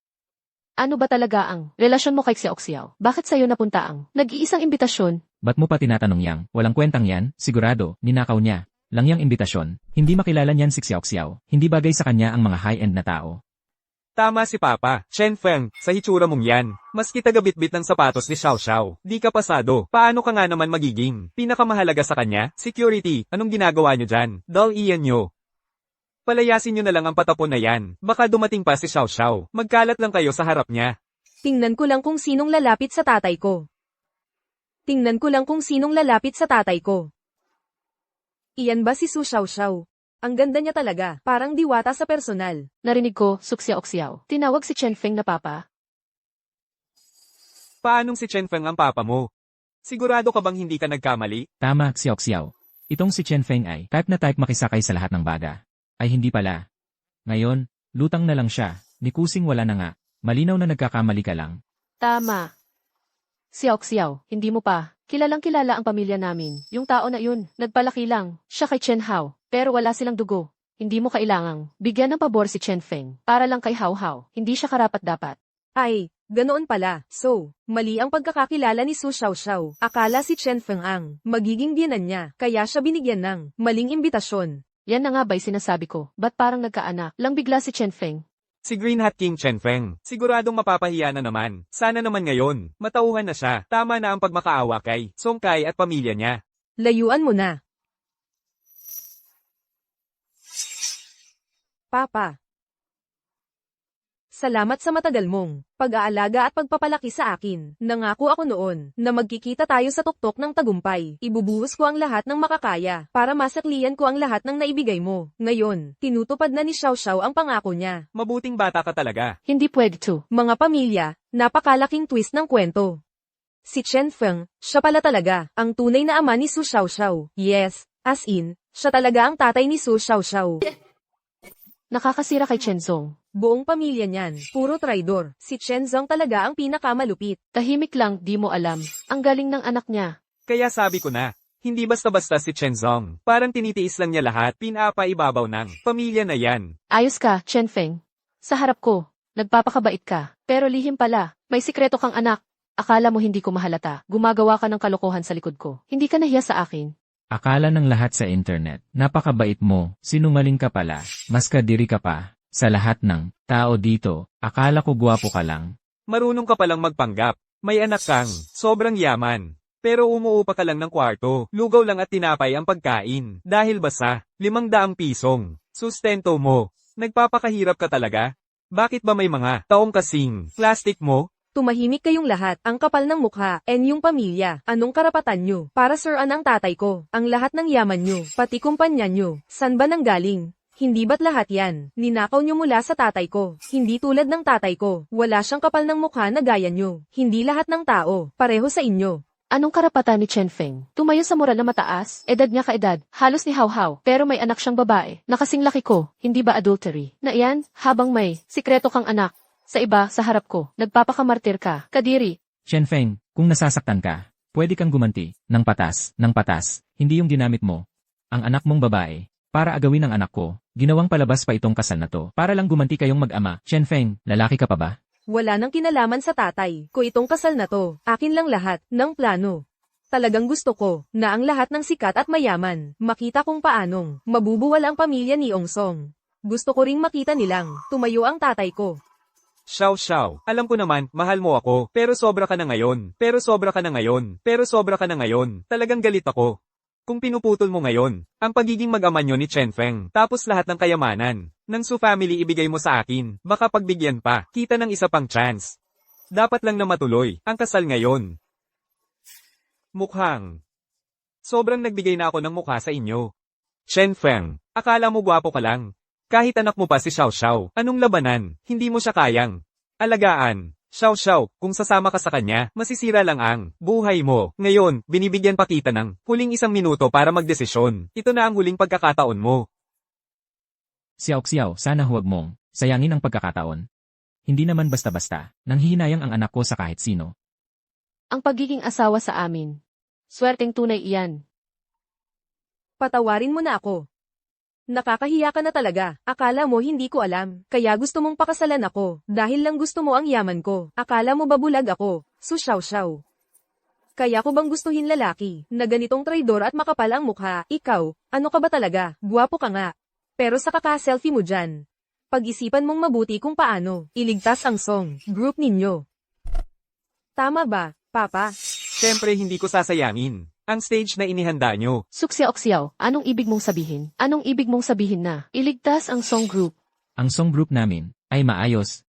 ano ba talaga ang relasyon mo kay Xiaoxiao? Bakit sa'yo napunta ang nag-iisang imbitasyon? Ba't mo pa tinatanong yang? Walang kwentang yan, sigurado, ninakaw niya. Lang yang imbitasyon. Hindi makilala niyan si Xiaoxiao. Hindi bagay sa kanya ang mga high-end na tao. Tama si Papa, Chen Feng, sa hitsura mong yan. Maski tagabitbit ng sapatos ni Xiao Xiao, di ka pasado. Paano ka nga naman magiging pinakamahalaga sa kanya? Security, anong ginagawa nyo dyan? Dull iyan nyo. Palayasin nyo na lang ang patapon na yan. Baka dumating pa si Xiao Xiao. Magkalat lang kayo sa harap niya. Tingnan ko lang kung sinong lalapit sa tatay ko. Tingnan ko lang kung sinong lalapit sa tatay ko. Iyan ba si Su Xiaoxiao? Ang ganda niya talaga, parang diwata sa personal. Narinig ko, Xiaoxiao. Tinawag si Chen Feng na papa. Paanong si Chen Feng ang papa mo? Sigurado ka bang hindi ka nagkamali? Tama, Xiaoxiao. Itong si Chen Feng ay type na type makisakay sa lahat ng baga. Ay hindi pala. Ngayon, lutang na lang siya. Ni Kusing wala na nga. Malinaw na nagkakamali ka lang. Tama. Xiaoxiao, hindi mo pa. Kilalang kilala ang pamilya namin. Yung tao na yun, nagpalaki lang. Siya kay Chen Hao. Pero wala silang dugo. Hindi mo kailangang bigyan ng pabor si Chen Feng. Para lang kay Hao Hao. Hindi siya karapat-dapat. Ay, ganoon pala. So, mali ang pagkakakilala ni Su Xiaoxiao. Akala si Chen Feng ang magiging biyenan niya, kaya siya binigyan ng maling imbitasyon. Yan na nga ba'y sinasabi ko. Ba't parang nagkaanak lang bigla si Chen Feng? Si Green Hat King Chenfeng. Siguradong mapapahiya na naman. Sana naman ngayon. Matauhan na siya. Tama na ang pagmakaawa kay Song Kai at pamilya niya. Layuan mo na. Papa. Salamat sa matagal mong pag-aalaga at pagpapalaki sa akin. Nangako ako noon na magkikita tayo sa tuktok ng tagumpay. Ibubuhos ko ang lahat ng makakaya para masakliyan ko ang lahat ng naibigay mo. Ngayon, tinutupad na ni Xiao Xiao ang pangako niya. Mabuting bata ka talaga. Hindi pwede to. Mga pamilya, napakalaking twist ng kwento. Si Chen Feng, siya pala talaga ang tunay na ama ni Su Xiao Xiao. Yes, as in, siya talaga ang tatay ni Su Xiao Xiao. Nakakasira kay Chenzong. Buong pamilya niyan, puro traidor. Si Chen Zong talaga ang pinakamalupit. Tahimik lang, di mo alam. Ang galing ng anak niya. Kaya sabi ko na, hindi basta-basta si Chenzong. Parang tinitiis lang niya lahat, pinapaibabaw ng pamilya na yan. Ayos ka, Chenfeng. Sa harap ko, nagpapakabait ka. Pero lihim pala, may sikreto kang anak. Akala mo hindi ko mahalata. Gumagawa ka ng kalokohan sa likod ko. Hindi ka nahiya sa akin. Akala ng lahat sa internet, napakabait mo, sinungaling ka pala, mas kadiri ka pa. Sa lahat ng tao dito, akala ko gwapo ka lang. Marunong ka palang magpanggap. May anak kang, sobrang yaman. Pero umuupa ka lang ng kwarto, lugaw lang at tinapay ang pagkain. Dahil basa, 500 pisong. Sustento mo. Nagpapakahirap ka talaga? Bakit ba may mga taong kasing plastic mo? Tumahimik kayong lahat, ang kapal ng mukha, and yung pamilya. Anong karapatan nyo? Para suran ang tatay ko, ang lahat ng yaman nyo, pati kumpanya nyo. San ba nanggaling? Hindi ba't lahat yan? Ninakaw nyo mula sa tatay ko. Hindi tulad ng tatay ko. Wala siyang kapal ng mukha na gaya nyo. Hindi lahat ng tao. Pareho sa inyo. Anong karapatan ni Chenfeng? Tumayo sa moral na mataas, edad niya kaedad, halos ni Hao Hao, pero may anak siyang babae, na kasing laki ko, hindi ba adultery? Na iyan, habang may sikreto kang anak, sa iba, sa harap ko, nagpapakamartir ka, kadiri. Chenfeng, kung nasasaktan ka, pwede kang gumanti, ng patas, hindi yung ginamit mo. Ang anak mong babae, para agawin ang anak ko, ginawang palabas pa itong kasal na to, para lang gumanti kayong mag-ama. Chenfeng, lalaki ka pa ba? Wala nang kinalaman sa tatay ko itong kasal na to. Akin lang lahat ng plano. Talagang gusto ko na ang lahat ng sikat at mayaman makita kung paanong mabubuwal ang pamilya ni Ong Song. Gusto ko ring makita nilang tumayo ang tatay ko. Xiao Xiao, alam ko naman, mahal mo ako, pero sobra ka na ngayon, talagang galit ako. Kung pinuputol mo ngayon, ang pagiging mag-ama nyo ni Chenfeng, tapos lahat ng kayamanan, ng Su family ibigay mo sa akin, baka pagbigyan pa, kita ng isa pang chance. Dapat lang na matuloy, ang kasal ngayon. Mukhang. Sobrang nagbigay na ako ng mukha sa inyo. Chenfeng, akala mo gwapo ka lang. Kahit anak mo pa si Xiao Xiao, anong labanan, hindi mo siya kayang alagaan. Xiao Xiao, kung sasama ka sa kanya, masisira lang ang buhay mo. Ngayon, binibigyan pa kita ng huling 1 minuto para magdesisyon. Ito na ang huling pagkakataon mo. Xiao, sana huwag mong sayangin ang pagkakataon. Hindi naman basta-basta, nanghihinayang ang anak ko sa kahit sino. Ang pagiging asawa sa amin. Swerteng tunay iyan. Patawarin mo na ako. Nakakahiya ka na talaga. Akala mo hindi ko alam, kaya gusto mong pakasalan ako, dahil lang gusto mo ang yaman ko. Akala mo ba bulag ako, Su Xiao Xiao? Kaya ko bang gustuhin lalaki, na ganitong traidor at makapal ang mukha? Ikaw, ano ka ba talaga? Guwapo ka nga. Pero sa kaka-selfie mo dyan, pag-isipan mong mabuti kung paano iligtas ang Song group ninyo. Tama ba, Papa? Siyempre hindi ko sasayangin ang stage na inihanda nyo. Suksiao-ksiao, anong ibig mong sabihin? Anong ibig mong sabihin na iligtas ang Song Group? Ang Song Group namin ay maayos.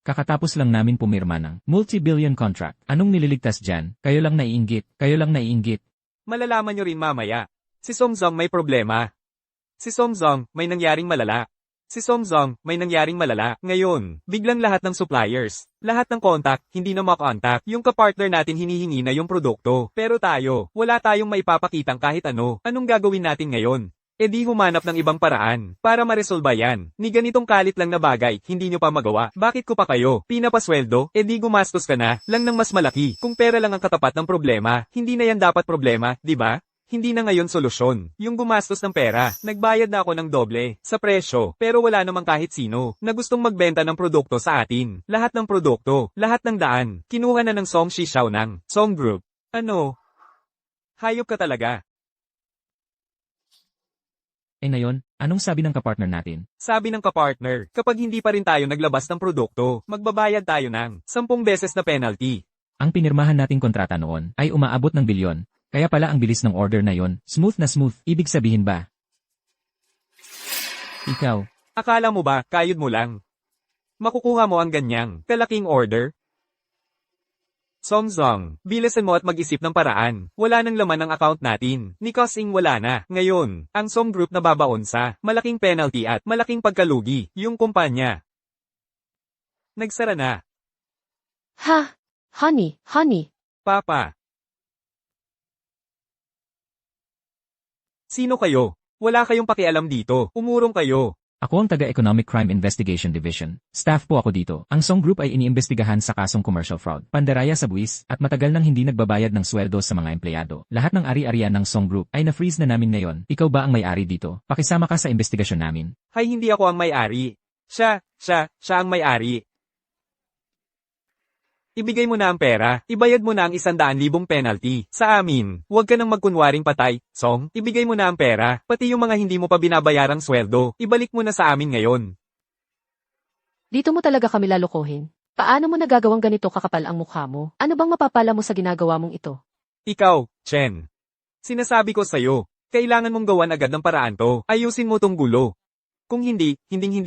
Kakatapos lang namin pumirma ng multi-billion contract. Anong nililigtas dyan? Kayo lang naiinggit. Malalaman nyo rin mamaya. Si Song Zong may problema. Si Song Zong may nangyaring malala. Ngayon, biglang lahat ng suppliers, lahat ng contact, hindi na makontak. Yung kapartner natin hinihingi na yung produkto. Pero tayo, wala tayong maipapakitang kahit ano. Anong gagawin natin ngayon? E di humanap ng ibang paraan para maresolba yan. Ni ganitong kalit lang na bagay, hindi nyo pa magawa. Bakit ko pa kayo pinapasweldo? E di gumastos ka na lang ng mas malaki. Kung pera lang ang katapat ng problema, hindi na yan dapat problema, di ba? Hindi na ngayon solusyon. Yung gumastos ng pera, nagbayad na ako ng doble sa presyo, pero wala namang kahit sino na gustong magbenta ng produkto sa atin. Lahat ng produkto, lahat ng daan, kinuha na ng Song Xiao ng Song Group. Ano? Hayop ka talaga. Na yon, anong sabi ng kapartner natin? Sabi ng kapartner, kapag hindi pa rin tayo naglabas ng produkto, magbabayad tayo ng 10 beses na penalty. Ang pinirmahan nating kontrata noon ay umaabot ng bilyon. Kaya pala ang bilis ng order na yon, smooth na smooth, ibig sabihin ba? Ikaw, Akala mo ba, kayod mo lang? Makukuha mo ang ganyang kalaking order? Songzong, bilisan mo at mag-isip ng paraan. Wala nang laman ang account natin. Ni Kosing wala na. Ngayon, ang Song Group na babaon sa malaking penalty at malaking pagkalugi, yung kumpanya. Nagsara na. Ha? Honey. Papa. Sino kayo? Wala kayong pakialam dito. Umurong kayo. ako ang taga-Economic Crime Investigation Division. Staff po ako dito. Ang Song Group ay iniimbestigahan sa kasong commercial fraud, pandaraya sa buwis, at matagal nang hindi nagbabayad ng sweldo sa mga empleyado. Lahat ng ari-arian ng Song Group ay na-freeze na namin ngayon. Ikaw ba ang may-ari dito? Pakisama ka sa investigasyon namin. Hay, hindi ako ang may-ari. Siya ang may-ari. Ibigay mo na ang pera, ibayad mo na ang 100,000 penalty. Sa amin, huwag ka nang magkunwaring patay, Song. Ibigay mo na ang pera, pati yung mga hindi mo pa binabayarang sweldo, ibalik mo na sa amin ngayon. Dito mo talaga kami lalokohin. Paano mo nagagawang ganito kakapal ang mukha mo? Ano bang mapapala mo sa ginagawa mong ito? Ikaw, Chen. Sinasabi ko sa'yo, kailangan mong gawan agad ng paraan to, ayusin mo tong gulo. Kung hindi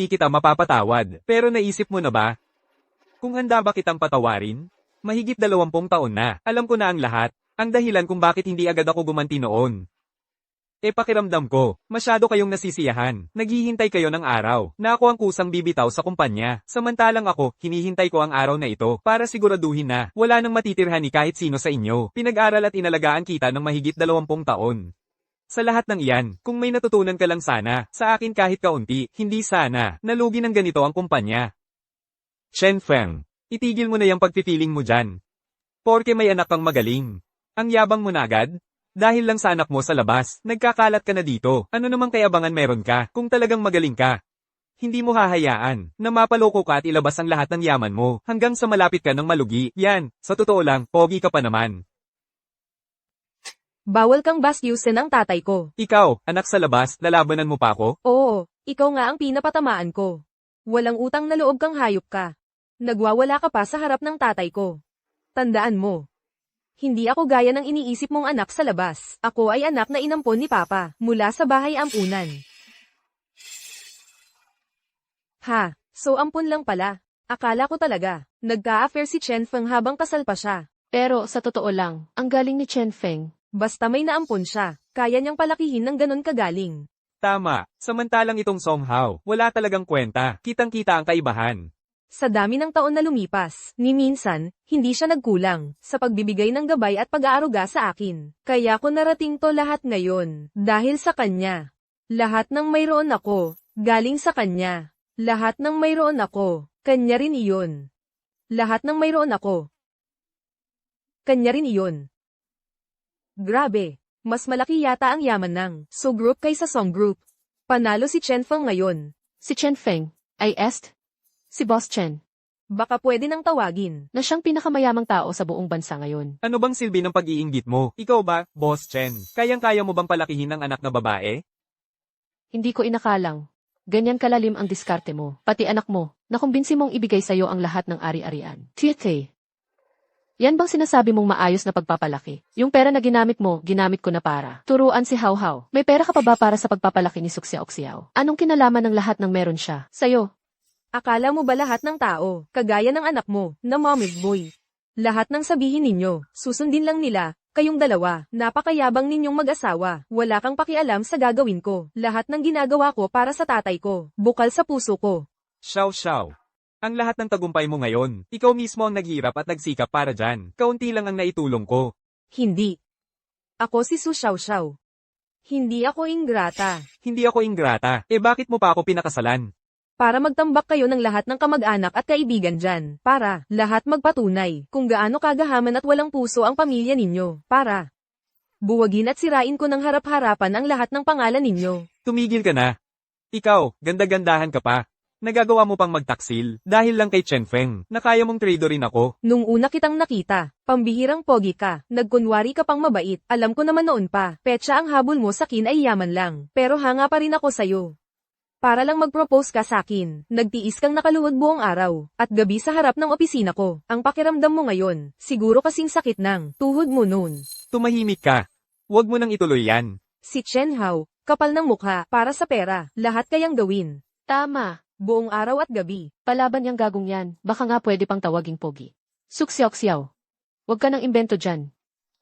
kita mapapatawad. Pero naisip mo na ba? Kung handa ba kitang patawarin? Mahigit 20 taon na, alam ko na ang lahat, ang dahilan kung bakit hindi agad ako gumanti noon. Pakiramdam ko, masyado kayong nasisiyahan, naghihintay kayo ng araw, na ako ang kusang bibitaw sa kumpanya, samantalang ako, hinihintay ko ang araw na ito, para siguraduhin na, wala nang matitirhan ni kahit sino sa inyo, pinag-aral at inalagaan kita ng mahigit 20 taon. Sa lahat ng iyan, kung may natutunan ka lang sana, sa akin kahit kaunti, hindi sana, nalugi ng ganito ang kumpanya. Chen Feng, itigil mo na yung pagpipiling mo dyan. Porke may anak kang magaling. Ang yabang mo na agad? Dahil lang sa anak mo sa labas, nagkakalat ka na dito. Ano namang kayabangan meron ka, kung talagang magaling ka? Hindi mo hahayaan, na mapaloko ka at ilabas ang lahat ng yaman mo, hanggang sa malapit ka ng malugi. Yan, sa totoo lang, pogi ka pa naman. Bawal kang bastyusin ang tatay ko. Ikaw, anak sa labas, lalabanan mo pa ako? Oo, ikaw nga ang pinapatamaan ko. Walang utang na loob kang hayop ka. Nagwawala ka pa sa harap ng tatay ko. Tandaan mo. Hindi ako gaya ng iniisip mong anak sa labas. Ako ay anak na inampon ni Papa, mula sa bahay ampunan. Ha, so ampun lang pala. Akala ko talaga, nagka-affair si Chen Feng habang kasal pa siya. Pero sa totoo lang, ang galing ni Chen Feng. Basta may naampon siya, kaya niyang palakihin ng ganon kagaling. Tama, samantalang itong Song Hao, wala talagang kwenta, kitang-kita ang kaibahan. Sa dami ng taon na lumipas, ni minsan, hindi siya nagkulang sa pagbibigay ng gabay at pag-aaruga sa akin. Kaya ko narating to lahat ngayon, dahil sa kanya. Lahat ng mayroon ako, galing sa kanya. Lahat ng mayroon ako, kanya rin iyon. Lahat ng mayroon ako, kanya rin iyon. Grabe, mas malaki yata ang yaman ng So Group kaysa Song Group. Panalo si Chen Feng ngayon. Si Chen Feng, ay est? Si Boss Chen, Baka pwede nang tawagin. na siyang pinakamayamang tao sa buong bansa ngayon. Ano bang silbi ng pag-iinggit mo? Ikaw ba, Boss Chen? Kayang-kaya mo bang palakihin ng anak na babae? Hindi ko inakalang. Ganyan kalalim ang diskarte mo, pati anak mo, nakumbinsi mong ibigay sa'yo ang lahat ng ari-arian. Tiyete. Yan bang sinasabi mong maayos na pagpapalaki? Yung pera na ginamit mo, ginamit ko na para turuan si Hao Hao. May pera ka pa ba para sa pagpapalaki ni Suksya Oksiao? Anong kinalaman ng lahat ng meron siya sa'yo? Akala mo ba lahat ng tao, kagaya ng anak mo, na mommy's boy? Lahat ng sabihin ninyo, susundin lang nila, kayong dalawa, napakayabang ninyong mag-asawa, wala kang pakialam sa gagawin ko. Lahat ng ginagawa ko para sa tatay ko, bukal sa puso ko. Xiao. Ang lahat ng tagumpay mo ngayon, ikaw mismo ang naghirap at nagsikap para dyan. Kaunti lang ang naitulong ko. Hindi. Ako si Su Xiao. Hindi ako ingrata. Hindi ako ingrata, bakit mo pa ako pinakasalan? Para magtambak kayo ng lahat ng kamag-anak at kaibigan dyan. Para lahat magpatunay kung gaano kagahaman at walang puso ang pamilya ninyo. Para buwagin at sirain ko ng harap-harapan ang lahat ng pangalan ninyo. Tumigil ka na. Ikaw, ganda-gandahan ka pa. Nagagawa mo pang magtaksil, dahil lang kay Chen Feng, na kaya mong trader rin ako. Nung una kitang nakita, pambihirang pogi ka, nagkunwari ka pang mabait, alam ko naman noon pa, petsa ang habol mo sa akin ay yaman lang, pero hanga pa rin ako sa'yo. Para lang mag-propose ka sa akin, nagtiis kang nakaluhod buong araw, at gabi sa harap ng opisina ko, ang pakiramdam mo ngayon, siguro kasing sakit ng tuhod mo noon. Tumahimik ka. Huwag mo nang ituloy yan. Si Chen Hao, kapal ng mukha, para sa pera, lahat kayang gawin. Tama. Buong araw at gabi. Palaban yang gagong yan. Baka nga pwede pang tawaging pogi. Suksyaw-ksyaw. Huwag ka nang imbento dyan.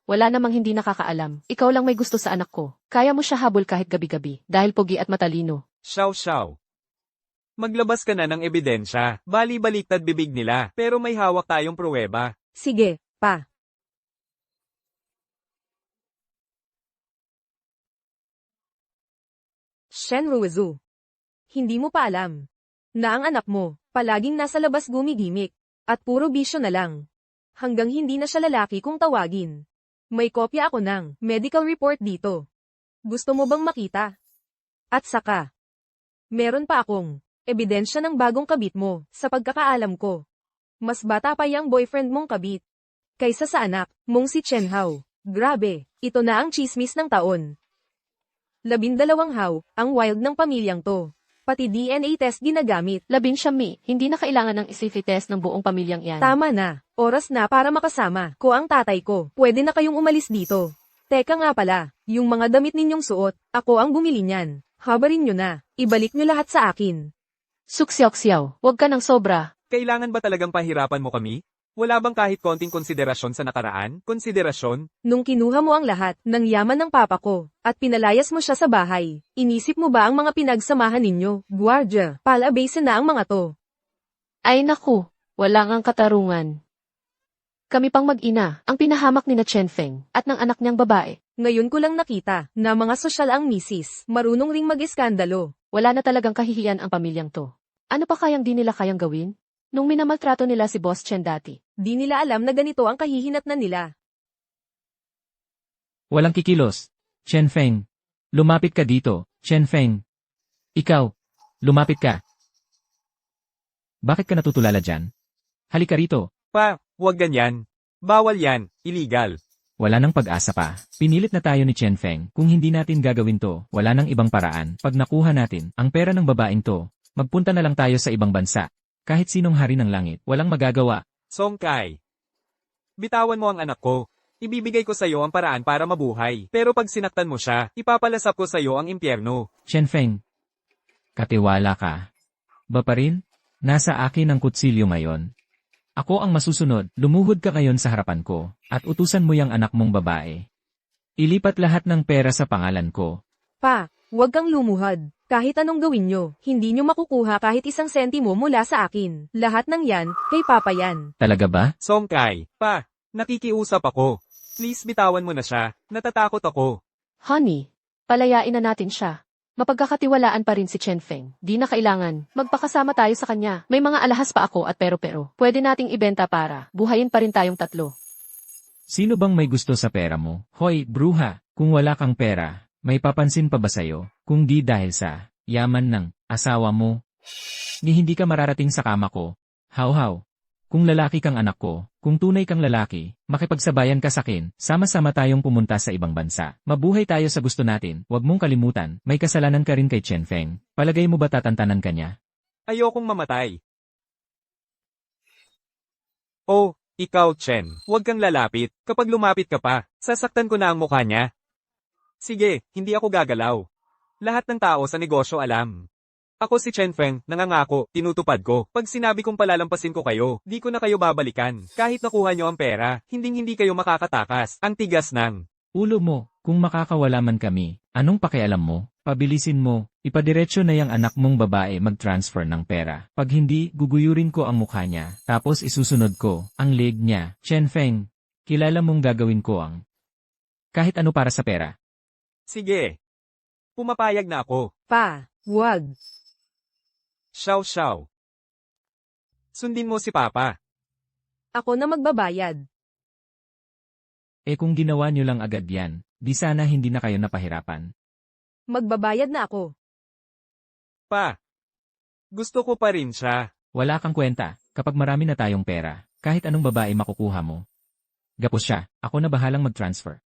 Wala namang hindi nakakaalam. Ikaw lang may gusto sa anak ko. Kaya mo siya habol kahit gabi-gabi. Dahil pogi at matalino. Xiao. Maglabas ka na ng ebidensya. Bali-baliktad bibig nila. Pero may hawak tayong pruweba. Sige, pa. Shen Ruizu. Hindi mo pa alam na ang anak mo, palaging nasa labas gumigimik, at puro bisyo na lang. Hanggang hindi na siya lalaki kung tawagin. May kopya ako ng medical report dito. Gusto mo bang makita? At saka, meron pa akong ebidensya ng bagong kabit mo, sa pagkakaalam ko. Mas bata pa yung boyfriend mong kabit, kaysa sa anak mong si Chen Hao. Grabe, ito na ang chismis ng taon. 12 Hao, ang wild ng pamilyang to. Pati DNA test ginagamit. 11 Mi, hindi na kailangan ng isiphi test ng buong pamilyang yan. Tama na, oras na para makasama ko ang tatay ko. Pwede na kayong umalis dito. Teka nga pala, yung mga damit ninyong suot, ako ang bumili niyan. Habarin nyo na, ibalik nyo lahat sa akin. Suksyaw-ksyaw. Huwag ka ng sobra. Kailangan ba talagang pahirapan mo kami? Wala bang kahit konting konsiderasyon sa nakaraan? Konsiderasyon? Nung kinuha mo ang lahat ng yaman ng papa ko, at pinalayas mo siya sa bahay, inisip mo ba ang mga pinagsamahan ninyo? Guardia, palabasin na ang mga to. Ay naku, wala ngang katarungan. Kami pang mag-ina, ang pinahamak ni na Chen Feng, at ng anak niyang babae. Ngayon ko lang nakita, na mga sosyal ang misis, marunong ring mag-eskandalo. Wala na talagang kahihiyan ang pamilyang to. Ano pa kayang di nila kayang gawin? Nung minamaltrato nila si Boss Chen dati. Di nila alam na ganito ang kahihinatnan nila. Walang kikilos. Chen Feng. Lumapit ka dito, Chen Feng. Ikaw. Lumapit ka. Bakit ka natutulala dyan? Halika rito. Pa, huwag ganyan. Bawal yan. Illegal. Wala nang pag-asa pa. Pinilit na tayo ni Chen Feng. Kung hindi natin gagawin to, wala nang ibang paraan. Pag nakuha natin ang pera ng babaeng to, magpunta na lang tayo sa ibang bansa. Kahit sinong hari ng langit, walang magagawa. Song Kai. Bitawan mo ang anak ko. Ibibigay ko sa iyo ang paraan para mabuhay. Pero pag sinaktan mo siya, ipapalasap ko sa iyo ang impyerno. Chen Feng. Katiwala ka. Ba pa rin? Nasa akin ang kutsilyo ngayon. Ako ang masusunod, lumuhod ka ngayon sa harapan ko, at utusan mo yung anak mong babae. Ilipat lahat ng pera sa pangalan ko. Pa, huwag kang lumuhad. Kahit anong gawin nyo, hindi nyo makukuha kahit isang sentimo mula sa akin. Lahat ng yan, kay Papa yan. Talaga ba? Song Kai. Pa, nakikiusap ako. Please bitawan mo na siya. Natatakot ako. Honey, palayain na natin siya. Mapagkakatiwalaan pa rin si Chen Feng. Di na kailangan. Magpakasama tayo sa kanya. May mga alahas pa ako at pero. Pwede nating ibenta para buhayin pa rin tayong tatlo. Sino bang may gusto sa pera mo? Hoy, bruha, kung wala kang pera, may papansin pa ba sa'yo, kung di dahil sa yaman ng asawa mo? Ni hindi ka mararating sa kama ko. Haw. Kung lalaki kang anak ko, kung tunay kang lalaki, makipagsabayan ka sa akin, sama-sama tayong pumunta sa ibang bansa. Mabuhay tayo sa gusto natin, wag mong kalimutan, may kasalanan ka rin kay Chen Feng. Palagay mo ba tatantanan ka niya? Ayokong mamatay. Oh, ikaw Chen, huwag kang lalapit. Kapag lumapit ka pa, sasaktan ko na ang mukha niya. Sige, hindi ako gagalaw. Lahat ng tao sa negosyo alam. Ako si Chen Feng, nangangako, tinutupad ko. Pag sinabi kong palalampasin ko kayo, di ko na kayo babalikan. Kahit nakuha nyo ang pera, hindi kayo makakatakas. Ang tigas ng Ulo mo, kung makakawala man kami, anong pakialam mo? Pabilisin mo, ipadiretso na yung anak mong babae mag-transfer ng pera. Pag hindi, guguyurin ko ang mukha niya, tapos isusunod ko ang leg niya. Chen Feng, kilala mong gagawin ko ang kahit ano para sa pera. Sige. Pumapayag na ako. Pa, wag. Xiao. Sundin mo si Papa. Ako na magbabayad. Kung ginawa niyo lang agad yan, di sana hindi na kayo napahirapan. Magbabayad na ako. Pa. Gusto ko pa rin siya. Wala kang kwenta, kapag marami na tayong pera, kahit anong babae makukuha mo. Gapos siya, ako na bahalang mag-transfer.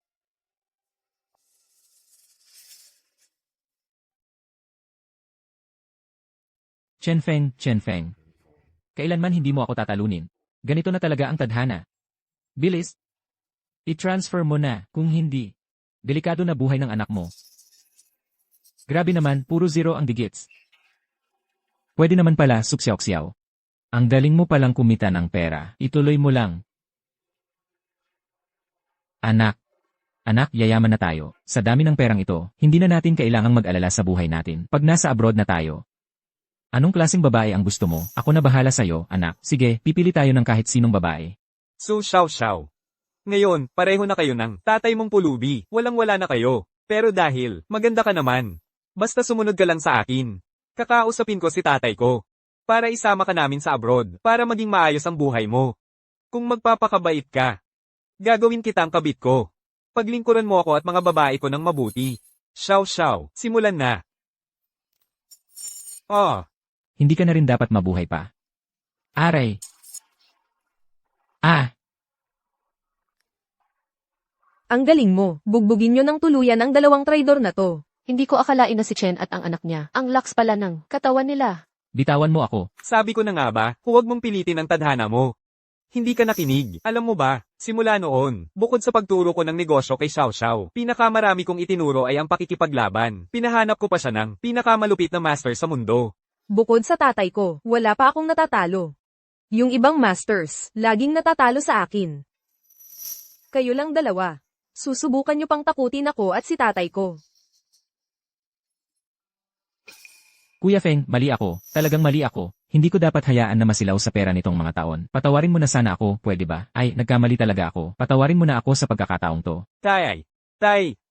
Chen Feng. Kailanman hindi mo ako tatalunin. Ganito na talaga ang tadhana. Bilis. I-transfer mo na, kung hindi. Delikado na buhay ng anak mo. Grabe naman, puro zero ang digits. Pwede naman pala, suksyaw-ksyaw. Ang galing mo palang kumita ng pera, ituloy mo lang. Anak, yayaman na tayo. Sa dami ng perang ito, hindi na natin kailangang mag-alala sa buhay natin pag nasa abroad na tayo. Anong klaseng babae ang gusto mo? Ako na bahala sa'yo, anak. Sige, pipili tayo ng kahit sinong babae. Su Xiao Xiao. Ngayon, pareho na kayo ng tatay mong pulubi. Walang-wala na kayo. Pero dahil, maganda ka naman. Basta sumunod ka lang sa akin. Kakausapin ko si tatay ko. Para isama ka namin sa abroad, para maging maayos ang buhay mo. Kung magpapakabait ka, gagawin kitang kabit ko. Paglingkuran mo ako at mga babae ko ng mabuti. Xiao Xiao, simulan na. Oh. Hindi ka na rin dapat mabuhay pa. Aray. Ang galing mo, bugbugin nyo ng tuluyan ang dalawang traidor na to. Hindi ko akalain na si Chen at ang anak niya. Ang lakas pala ng katawan nila. Bitawan mo ako. Sabi ko na nga ba, huwag mong pilitin ang tadhana mo. Hindi ka nakinig. Alam mo ba, simula noon, bukod sa pagturo ko ng negosyo kay Xiao Xiao, pinakamarami kong itinuro ay ang pakikipaglaban. Pinahanap ko pa siya ng pinakamalupit na master sa mundo. Bukod sa tatay ko, wala pa akong natatalo. Yung ibang masters, laging natatalo sa akin. Kayo lang dalawa. Susubukan nyo pang takutin ako at si tatay ko. Kuya Feng, mali ako. Talagang mali ako. Hindi ko dapat hayaan na masilaw sa pera nitong mga taon. Patawarin mo na sana ako, pwede ba? Ay, nagkamali talaga ako. Patawarin mo na ako sa pagkakataong to. Tay,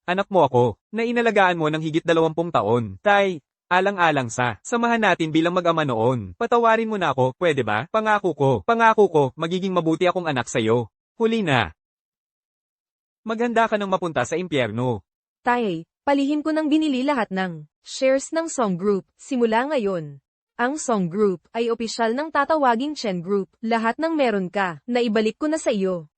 anak mo ako, na inalagaan mo ng higit 20 taon. Tay, alang-alang sa, samahan natin bilang mag-ama noon. Patawarin mo na ako, pwede ba? Pangako ko, magiging mabuti akong anak sa'yo. Huli na. Maghanda ka ng mapunta sa impyerno. Tay, palihim ko nang binili lahat ng shares ng Song Group, simula ngayon. Ang Song Group ay opisyal ng tatawaging Chen Group. Lahat ng meron ka, naibalik ko na sa iyo.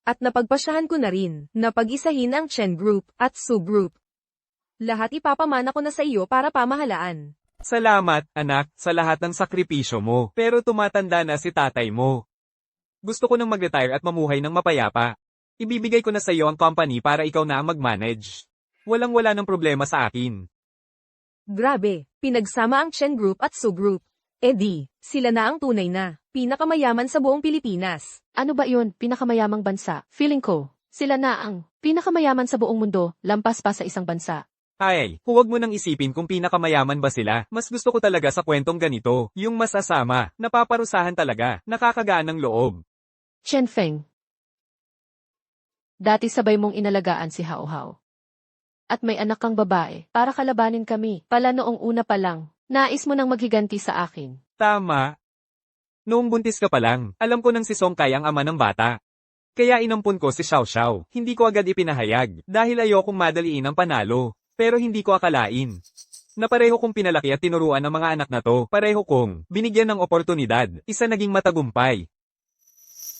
At napagpasyahan ko na rin, na pag-isahin ang Chen Group at Su Group. Lahat ipapamana ko na sa iyo para pamahalaan. Salamat, anak, sa lahat ng sakripisyo mo. Pero tumatanda na si tatay mo. Gusto ko nang mag-retire at mamuhay ng mapayapa. Ibibigay ko na sa iyo ang company para ikaw na ang mag-manage. Walang-wala ng problema sa akin. Grabe, pinagsama ang Chen Group at Su Group. Di, sila na ang tunay na pinakamayaman sa buong Pilipinas. Ano ba yun, pinakamayamang bansa? Feeling ko, sila na ang pinakamayaman sa buong mundo, lampas pa sa isang bansa. Ay, huwag mo nang isipin kung pinakamayaman ba sila. Mas gusto ko talaga sa kwentong ganito, yung masasama, napaparusahan talaga, nakakagaan ng loob. Chen Feng. Dati sabay mong inalagaan si Hao Hao. At may anak kang babae, para kalabanin kami, pala noong una pa lang. Nais mo nang maghiganti sa akin. Tama. Noong buntis ka pa lang, alam ko nang si Song Kai ang ama ng bata. Kaya inampun ko si Xiao Xiao, hindi ko agad ipinahayag, dahil ayokong madaliin ang panalo. Pero hindi ko akalain na pareho kong pinalaki at tinuruan ng mga anak na to, pareho kong binigyan ng oportunidad, isa naging matagumpay.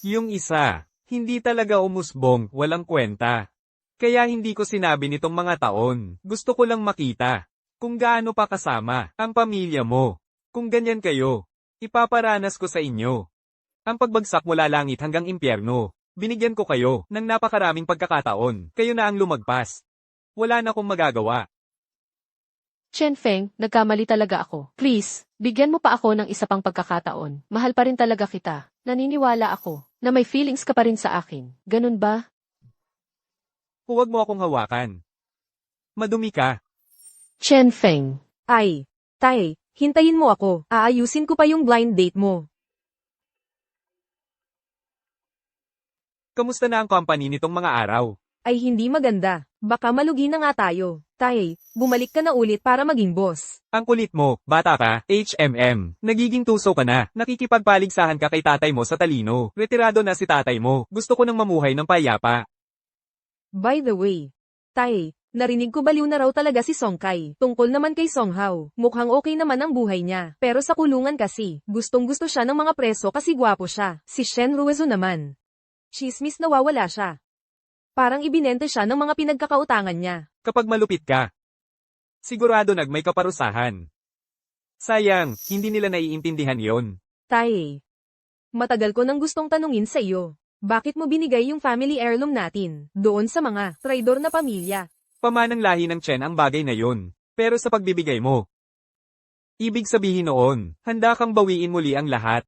Yung isa, hindi talaga umusbong, walang kwenta. Kaya hindi ko sinabi nitong mga taon, gusto ko lang makita kung gaano pa kasama ang pamilya mo. Kung ganyan kayo, ipaparanas ko sa inyo ang pagbagsak mula langit hanggang impyerno. Binigyan ko kayo ng napakaraming pagkakataon, kayo na ang lumagpas. Wala na akong magagawa. Chen Feng, nagkamali talaga ako. Please, bigyan mo pa ako ng isa pang pagkakataon. Mahal pa rin talaga kita. Naniniwala ako na may feelings ka pa rin sa akin. Ganun ba? Huwag mo akong hawakan. Madumi ka. Chen Feng. Ay, tay, hintayin mo ako. Aayusin ko pa yung blind date mo. Kamusta na ang company nitong mga araw? Ay hindi maganda. Baka malugi na nga tayo. Tay, bumalik ka na ulit para maging boss. Ang kulit mo, bata ka, HMM. Nagiging tuso ka na, nakikipagpaligsahan ka kay tatay mo sa talino. Retirado na si tatay mo, gusto ko nang mamuhay ng payapa. By the way, tay, Narinig ko baliw na raw talaga si Song Kai. Tungkol naman kay Song Hao, mukhang okay naman ang buhay niya. Pero sa kulungan kasi, gustong-gusto siya ng mga preso kasi gwapo siya. Si Shen Ruizu naman. Chismis nawawala siya. Parang ibinente siya ng mga pinagkakautangan niya. Kapag malupit ka, sigurado may kaparusahan. Sayang, hindi nila naiintindihan yon. Tae. Matagal ko nang gustong tanungin sa iyo. Bakit mo binigay yung family heirloom natin, doon sa mga traidor na pamilya? Pamanang lahi ng Chen ang bagay na yon. Pero sa pagbibigay mo, ibig sabihin noon, handa kang bawiin muli ang lahat.